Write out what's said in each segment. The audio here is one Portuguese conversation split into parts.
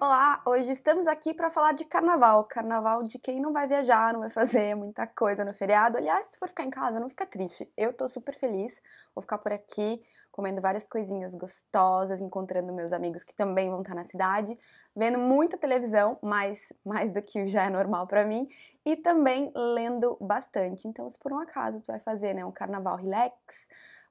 Olá, hoje estamos aqui para falar de carnaval. Carnaval de quem não vai viajar, não vai fazer muita coisa no feriado. Aliás, se for ficar em casa, não fica triste. Eu tô super feliz, vou ficar por aqui comendo várias coisinhas gostosas, encontrando meus amigos que também vão estar na cidade, vendo muita televisão, mas mais do que já é normal para mim, e também lendo bastante. Então, se por um acaso tu vai fazer, um carnaval relax,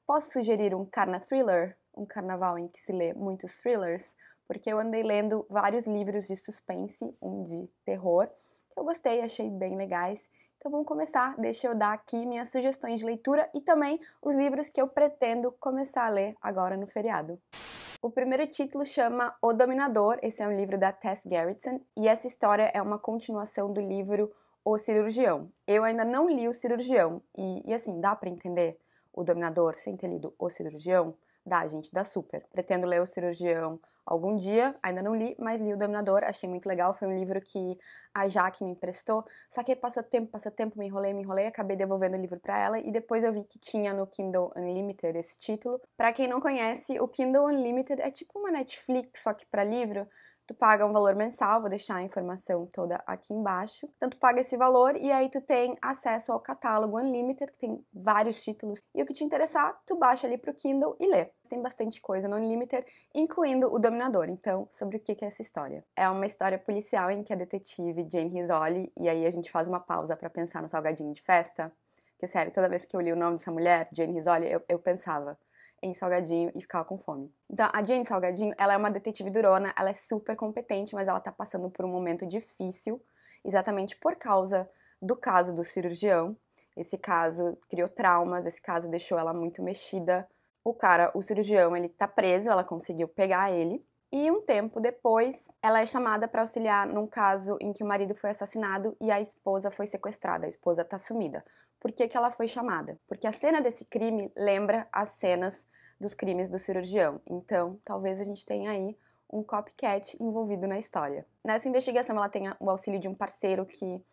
posso sugerir um carna thriller, um carnaval em que se lê muitos thrillers, porque eu andei lendo vários livros de suspense, um de terror, que eu gostei, achei bem legais. Então vamos começar, deixa eu dar aqui minhas sugestões de leitura e também os livros que eu pretendo começar a ler agora no feriado. O primeiro título chama O Dominador, esse é um livro da Tess Gerritsen, e essa história é uma continuação do livro O Cirurgião. Eu ainda não li O Cirurgião, e assim, dá pra entender O Dominador sem ter lido O Cirurgião? Dá, gente, dá super. Pretendo ler O Cirurgião algum dia, ainda não li, mas li O Dominador, achei muito legal, foi um livro que a Jaque me emprestou, só que passa tempo, me enrolei, acabei devolvendo o livro pra ela e depois eu vi que tinha no Kindle Unlimited esse título. Pra quem não conhece, o Kindle Unlimited é tipo uma Netflix, só que pra livro. Tu paga um valor mensal, vou deixar a informação toda aqui embaixo. Então tu paga esse valor e aí tu tem acesso ao catálogo Unlimited, que tem vários títulos. E o que te interessar, tu baixa ali pro Kindle e lê. Tem bastante coisa no Unlimited, incluindo O Dominador. Então, sobre o que é essa história? É uma história policial em que a detetive Jane Rizzoli, e aí a gente faz uma pausa pra pensar no salgadinho de festa. Porque, sério, toda vez que eu li o nome dessa mulher, Jane Rizzoli, eu pensava em Salgadinho e ficava com fome. Então, a Jane Salgadinho, ela é uma detetive durona, ela é super competente, mas ela tá passando por um momento difícil, exatamente por causa do caso do cirurgião. Esse caso criou traumas, esse caso deixou ela muito mexida. O cirurgião, ele tá preso, ela conseguiu pegar ele. E um tempo depois, ela é chamada para auxiliar num caso em que o marido foi assassinado e a esposa foi sequestrada, a esposa tá sumida. Por que ela foi chamada? Porque a cena desse crime lembra as cenas dos crimes do cirurgião. Então, talvez a gente tenha aí um copycat envolvido na história. Nessa investigação, ela tem o auxílio de um parceiro que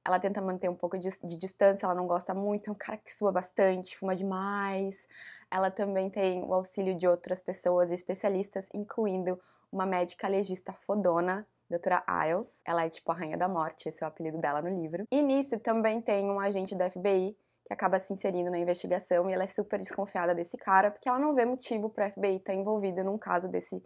ela tenta manter um pouco de distância, ela não gosta muito, é um cara que sua bastante, fuma demais. Ela também tem o auxílio de outras pessoas especialistas, incluindo uma médica legista fodona, doutora Isles. Ela é tipo a rainha da morte, esse é o apelido dela no livro. E nisso também tem um agente da FBI que acaba se inserindo na investigação e ela é super desconfiada desse cara, porque ela não vê motivo pro FBI estar envolvido num caso desse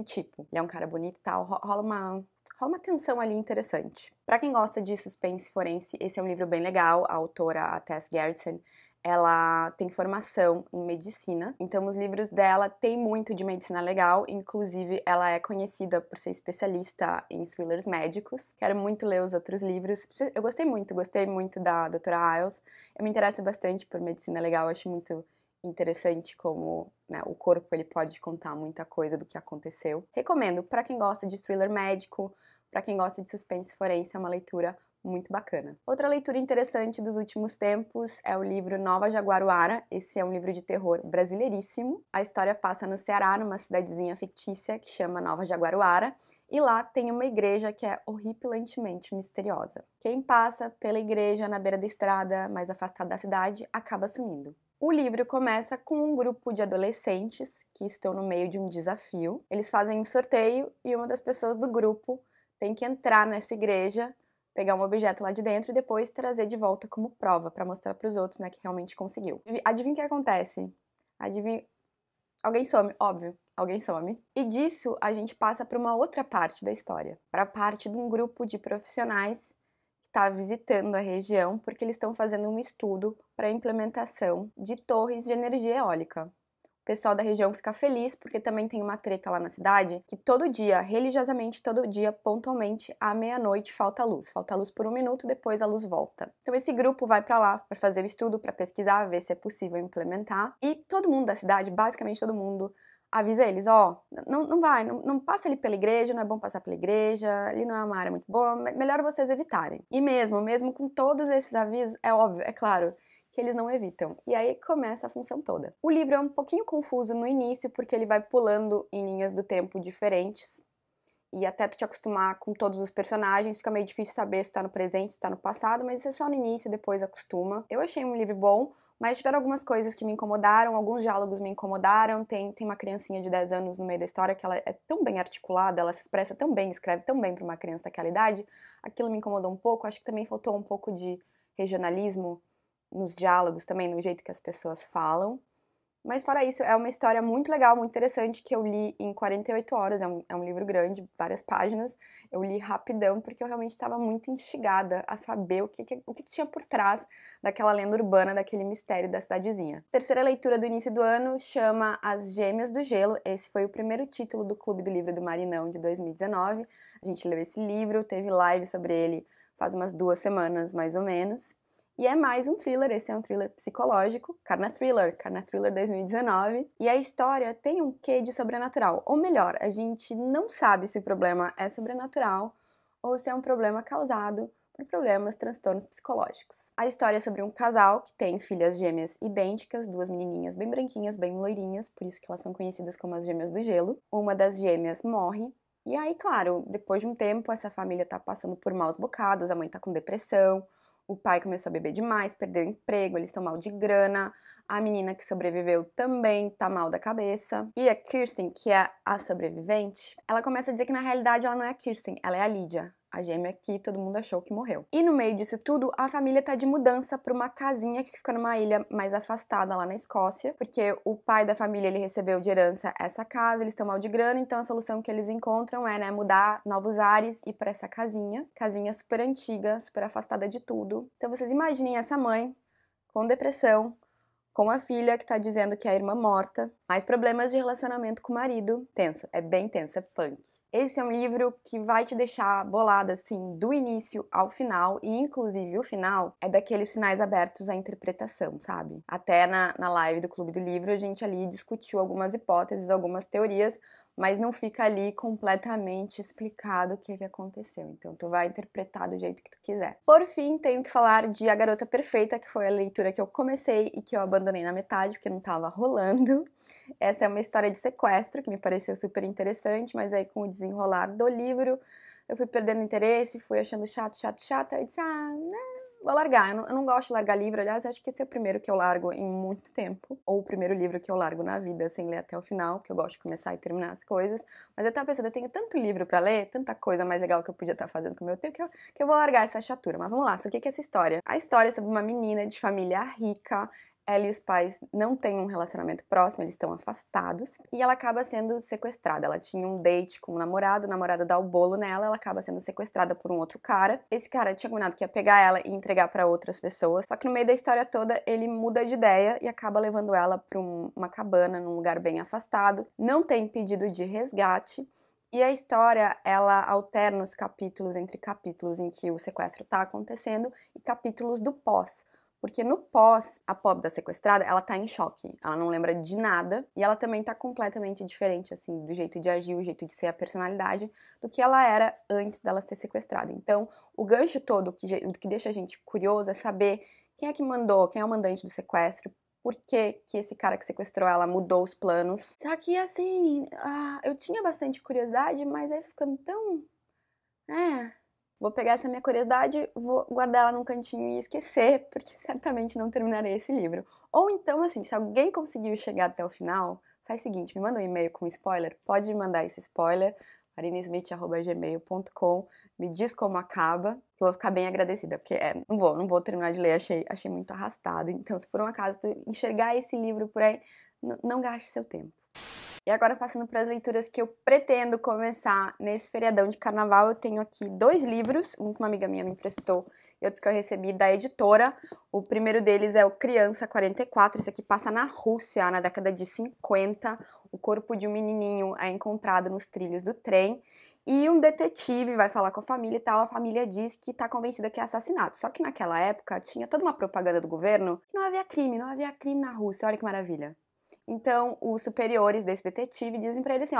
tipo. Ele é um cara bonito e tal, rola uma tensão ali interessante. Pra quem gosta de suspense forense, esse é um livro bem legal. A autora, a Tess Gerritsen, ela tem formação em medicina, então os livros dela têm muito de medicina legal, inclusive ela é conhecida por ser especialista em thrillers médicos. Quero muito ler os outros livros. Eu gostei muito da doutora Isles. Eu me interesso bastante por medicina legal, acho muito interessante como o corpo ele pode contar muita coisa do que aconteceu. Recomendo para quem gosta de thriller médico, para quem gosta de suspense forense, é uma leitura muito bacana. Outra leitura interessante dos últimos tempos é o livro Nova Jaguaruara. Esse é um livro de terror brasileiríssimo. A história passa no Ceará, numa cidadezinha fictícia que chama Nova Jaguaruara, e lá tem uma igreja que é horripilantemente misteriosa. Quem passa pela igreja na beira da estrada, mais afastada da cidade, acaba sumindo. O livro começa com um grupo de adolescentes que estão no meio de um desafio. Eles fazem um sorteio e uma das pessoas do grupo tem que entrar nessa igreja, pegar um objeto lá de dentro e depois trazer de volta como prova para mostrar para os outros, que realmente conseguiu. Adivinha o que acontece? Adivinha? Alguém some, óbvio, alguém some. E disso a gente passa para uma outra parte da história, para a parte de um grupo de profissionais que está visitando a região porque eles estão fazendo um estudo para a implementação de torres de energia eólica. O pessoal da região fica feliz porque também tem uma treta lá na cidade que todo dia, religiosamente, todo dia, pontualmente, à meia-noite, falta luz. Falta luz por um minuto, depois a luz volta. Então esse grupo vai pra lá para fazer o estudo, para pesquisar, ver se é possível implementar. E todo mundo da cidade, basicamente todo mundo, avisa eles, não passa ali pela igreja, não é bom passar pela igreja, ali não é uma área muito boa, melhor vocês evitarem. E mesmo com todos esses avisos, é óbvio, é claro, que eles não evitam. E aí começa a função toda. O livro é um pouquinho confuso no início, porque ele vai pulando em linhas do tempo diferentes. E até tu te acostumar com todos os personagens, fica meio difícil saber se tá no presente, se tá no passado, mas isso é só no início, depois acostuma. Eu achei um livro bom. Mas tiveram algumas coisas que me incomodaram, alguns diálogos me incomodaram. Tem uma criancinha de 10 anos no meio da história que ela é tão bem articulada, ela se expressa tão bem, escreve tão bem para uma criança daquela idade. Aquilo me incomodou um pouco. Acho que também faltou um pouco de regionalismo nos diálogos, também no jeito que as pessoas falam. Mas fora isso, é uma história muito legal, muito interessante, que eu li em 48 horas, é um livro grande, várias páginas, eu li rapidão, porque eu realmente estava muito instigada a saber o que tinha por trás daquela lenda urbana, daquele mistério da cidadezinha. A terceira leitura do início do ano chama As Gêmeas do Gelo, esse foi o primeiro título do Clube do Livro do Marinão de 2019, a gente leu esse livro, teve live sobre ele faz umas 2 semanas, mais ou menos. E é mais um thriller, esse é um thriller psicológico, Carna Thriller 2019. E a história tem um quê de sobrenatural. Ou melhor, a gente não sabe se o problema é sobrenatural ou se é um problema causado por problemas, transtornos psicológicos. A história é sobre um casal que tem filhas gêmeas idênticas, 2 menininhas bem branquinhas, bem loirinhas, por isso que elas são conhecidas como as Gêmeas do Gelo. Uma das gêmeas morre. E aí, claro, depois de um tempo, essa família tá passando por maus bocados, a mãe tá com depressão, o pai começou a beber demais, perdeu o emprego, eles estão mal de grana. A menina que sobreviveu também tá mal da cabeça. E a Kirsten, que é a sobrevivente, ela começa a dizer que na realidade ela não é a Kirsten, ela é a Lydia, a gêmea que todo mundo achou que morreu. E no meio disso tudo, a família tá de mudança pra uma casinha que fica numa ilha mais afastada lá na Escócia, porque o pai da família, ele recebeu de herança essa casa, eles estão mal de grana, então a solução que eles encontram é, né, mudar novos ares e ir pra essa casinha super antiga, super afastada de tudo. Então vocês imaginem essa mãe com depressão, com a filha que tá dizendo que é a irmã morta, mais problemas de relacionamento com o marido. Tenso, é bem tenso, é punk. Esse é um livro que vai te deixar bolada, assim, do início ao final, e inclusive o final é daqueles finais abertos à interpretação, sabe? Até na live do Clube do Livro a gente ali discutiu algumas hipóteses, algumas teorias, mas não fica ali completamente explicado o que aconteceu. Então tu vai interpretar do jeito que tu quiser. Por fim, tenho que falar de A Garota Perfeita, que foi a leitura que eu comecei e que eu abandonei na metade, porque não tava rolando. Essa é uma história de sequestro, que me pareceu super interessante, mas aí com o desenrolar do livro, eu fui perdendo interesse, fui achando chato, aí eu disse, vou largar. Eu não gosto de largar livro, aliás, acho que esse é o primeiro que eu largo em muito tempo, ou o primeiro livro que eu largo na vida, sem ler até o final, porque eu gosto de começar e terminar as coisas. Mas eu tava pensando, eu tenho tanto livro pra ler, tanta coisa mais legal que eu podia estar fazendo com o meu tempo, que eu vou largar essa chatura. Mas vamos lá, o que é essa história? A história é sobre uma menina de família rica. Ela e os pais não têm um relacionamento próximo, eles estão afastados, e ela acaba sendo sequestrada. Ela tinha um date com o namorado dá o bolo nela, ela acaba sendo sequestrada por um outro cara. Esse cara tinha combinado que ia pegar ela e entregar pra outras pessoas, só que no meio da história toda ele muda de ideia e acaba levando ela pra uma cabana num lugar bem afastado. Não tem pedido de resgate. E a história, ela alterna os capítulos entre capítulos em que o sequestro tá acontecendo e capítulos do pós. Porque no pós, a pobre da sequestrada, ela tá em choque. Ela não lembra de nada. E ela também tá completamente diferente, assim, do jeito de agir, o jeito de ser, a personalidade, do que ela era antes dela ser sequestrada. Então, o gancho todo, o que deixa a gente curioso é saber quem é que mandou, quem é o mandante do sequestro, por que esse cara que sequestrou ela mudou os planos. Só que, assim, eu tinha bastante curiosidade, mas aí ficando tão... Vou pegar essa minha curiosidade, vou guardar ela num cantinho e esquecer, porque certamente não terminarei esse livro. Ou então, assim, se alguém conseguiu chegar até o final, faz o seguinte, me manda um e-mail com spoiler, pode me mandar esse spoiler, marinesmith@gmail.com, me diz como acaba, que eu vou ficar bem agradecida, porque não vou terminar de ler, achei muito arrastado. Então, se por um acaso tu enxergar esse livro por aí, não gaste seu tempo. E agora, passando para as leituras que eu pretendo começar nesse feriadão de carnaval, eu tenho aqui 2 livros, um que uma amiga minha me emprestou e outro que eu recebi da editora. O primeiro deles é o Criança 44, esse aqui passa na Rússia, na década de 50. O corpo de um menininho é encontrado nos trilhos do trem. E um detetive vai falar com a família e tal, a família diz que tá convencida que é assassinato. Só que naquela época tinha toda uma propaganda do governo que não havia crime na Rússia, olha que maravilha. Então, os superiores desse detetive dizem pra ele assim,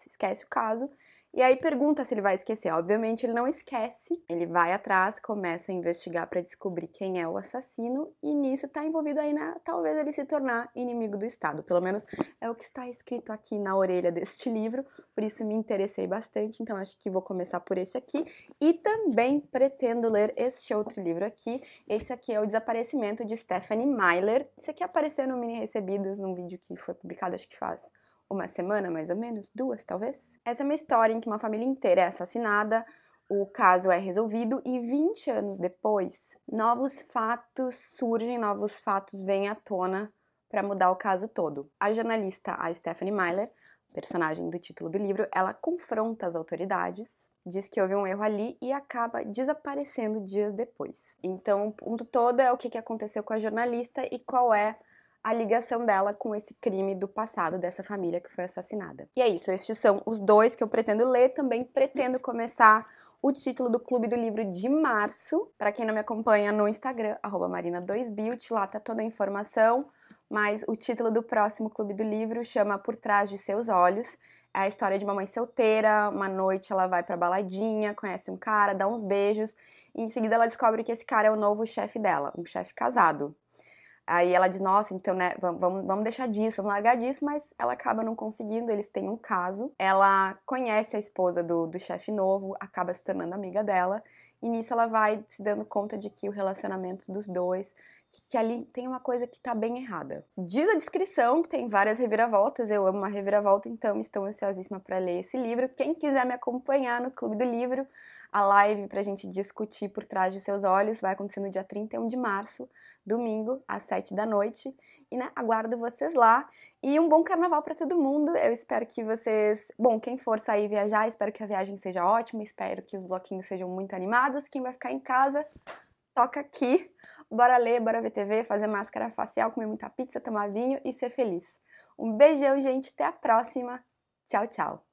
esquece o caso. E aí pergunta se ele vai esquecer. Obviamente ele não esquece, ele vai atrás, começa a investigar para descobrir quem é o assassino e nisso tá envolvido aí talvez ele se tornar inimigo do Estado. Pelo menos é o que está escrito aqui na orelha deste livro, por isso me interessei bastante, então acho que vou começar por esse aqui. E também pretendo ler este outro livro aqui. Esse aqui é O Desaparecimento de Stephanie Myler. Esse aqui apareceu no Mini Recebidos, num vídeo que foi publicado, acho que faz uma semana, mais ou menos, 2 talvez. Essa é uma história em que uma família inteira é assassinada, o caso é resolvido e 20 anos depois, novos fatos surgem, novos fatos vêm à tona para mudar o caso todo. A jornalista, a Stephanie Myler, personagem do título do livro, ela confronta as autoridades, diz que houve um erro ali e acaba desaparecendo dias depois. Então, o ponto todo é o que aconteceu com a jornalista e qual é a ligação dela com esse crime do passado dessa família que foi assassinada. E é isso, estes são os 2 que eu pretendo ler. Também pretendo começar o título do Clube do Livro de março. Para quem não me acompanha no Instagram, @marina2bilt, lá tá toda a informação. Mas o título do próximo Clube do Livro chama Por Trás de Seus Olhos. É a história de uma mãe solteira, uma noite ela vai pra baladinha, conhece um cara, dá uns beijos, e em seguida ela descobre que esse cara é o novo chefe dela, um chefe casado. Aí ela diz, nossa, então, né, vamos deixar disso, vamos largar disso, mas ela acaba não conseguindo, eles têm um caso. Ela conhece a esposa do chefe novo, acaba se tornando amiga dela, e nisso ela vai se dando conta de que o relacionamento dos dois, que ali tem uma coisa que tá bem errada. Diz a descrição que tem várias reviravoltas, eu amo uma reviravolta, então estou ansiosíssima para ler esse livro. Quem quiser me acompanhar no Clube do Livro, a live pra gente discutir Por Trás de Seus Olhos vai acontecer no dia 31 de março, domingo, às 7 da noite. E, né, aguardo vocês lá. E um bom carnaval para todo mundo. Eu espero que vocês... Bom, quem for sair viajar, espero que a viagem seja ótima. Espero que os bloquinhos sejam muito animados. Quem vai ficar em casa, toca aqui. Bora ler, bora ver TV, fazer máscara facial, comer muita pizza, tomar vinho e ser feliz. Um beijão, gente. Até a próxima. Tchau, tchau.